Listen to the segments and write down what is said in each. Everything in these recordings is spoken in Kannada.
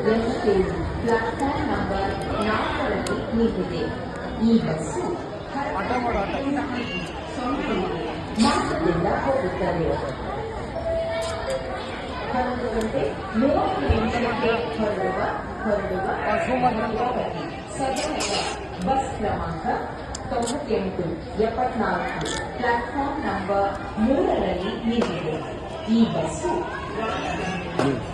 ರಸ್ತೆಯು ಪ್ಲಾಟ್ಫಾರ್ಮ್ ನಂಬರ್ 4ರಲ್ಲಿ ನಿಂತಿದೆ. ಈ ಬಸ್ಸು ಮಾರ್ಗದಿಂದ ಹೋಗುತ್ತದೆ. 11 ಗಂಟೆ 30 ನಿಮಿಷಕ್ಕೆ ಹೊರಡುವ ಸದನದ ಬಸ್ ಕ್ರಮಾಂಕ 9874 ಪ್ಲಾಟ್ಫಾರ್ಮ್ ನಂಬರ್ 3ರಲ್ಲಿ ನಿಂತಿದೆ. ಈ ಬಸ್ಸು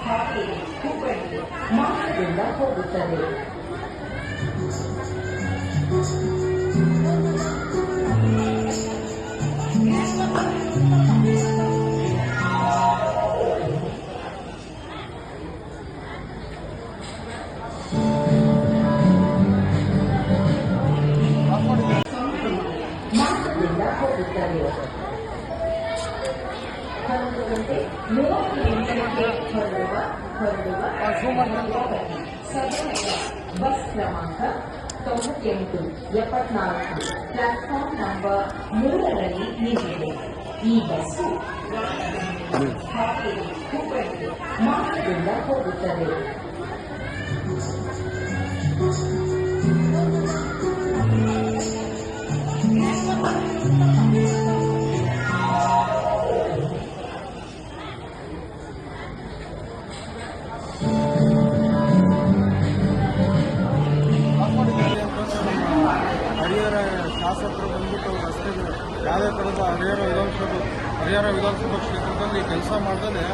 ಹಾವೇರಿ ಹುಬ್ಬಳ್ಳಿ ಮಾರ್ಗದಿಂದ ಹೋಗುತ್ತದೆ. ಮಾರ್ಗದಿಂದ ಹೋಗುತ್ತದೆ. 11 ಗಂಟೆ 30 ನಿಮಿಷಕ್ಕೆ ಹೊರಡುವ ಸದನದ ಬಸ್ ಕ್ರಮಾಂಕ 9874 ಪ್ಲಾಟ್ಫಾರ್ಮ್ ನಂಬರ್ 3ರಲ್ಲಿ ನಿಂತಿದೆ. ಈ ಬಸ್ಸು ಹಾವೇರಿ ಹುಬ್ಬಳ್ಳಿ ಮಾರ್ಗದಿಂದ ಹೋಗುತ್ತದೆ. ಹರಿಹರ ಶಾಸಕರು ಬಂದ್ಬಿಟ್ಟು ರಸ್ತೆಗಳು ಯಾವುದೇ ಥರದ ಹರಿಹರ ವಿಧಾನಸಭಾ ಕ್ಷೇತ್ರದಲ್ಲಿ ಕೆಲಸ ಮಾಡಿದ್ರೆ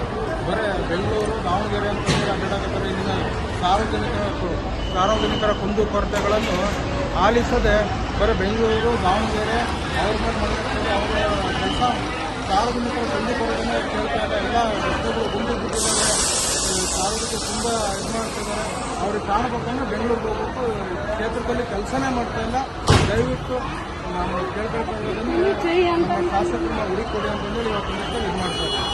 ಬರೀ ಬೆಂಗಳೂರು ದಾವಣಗೆರೆ ಅಂತಂದರೆ ಅಡ್ಡಾಡಕತ್ತಾರೆ. ಇಲ್ಲಿನ ಸಾರ್ವಜನಿಕರ ಕುಂದು ಕೊರತೆಗಳನ್ನು ಆಲಿಸದೆ ಬರೀ ಬೆಂಗಳೂರು ದಾವಣಗೆರೆ ಅವ್ರ ಮೇಲೆ ಮಾಡಿರ್ತಾರೆ. ಅವರ ಕೆಲಸ ಸಾರ್ವಜನಿಕರ ಕುಂದು ಕೊರತೆನೇ ಕೇಳ್ತಾ ಇದೆ. ಎಲ್ಲ ರಸ್ತೆಗಳು ಗುಂಡಿ ಬಿಟ್ಟಿದ್ದಾರೆ. ಸಾರ್ವಜನಿಕರು ತುಂಬ ಇದು ಮಾಡ್ತಿದ್ದಾರೆ. ಅವ್ರಿಗೆ ಕಾಣಬೇಕಂದ್ರೆ ಬೆಂಗಳೂರಿಗೆ ಹೋಗ್ಬಿಟ್ಟು ಕ್ಷೇತ್ರದಲ್ಲಿ ಕೆಲಸನೇ ಮಾಡ್ತಾ ಇಲ್ಲ. ದಯವಿಟ್ಟು ನಾವು ಕೇಳ್ಕೊಳ್ತಾ ಇರೋದನ್ನು ನಮ್ಮ ಶಾಸಕರನ್ನ ಹುಡುಕೊಡಿ ಅಂತಂದೇಳಿ ಇವತ್ತು ಇದು ಮಾಡ್ತಾರೆ.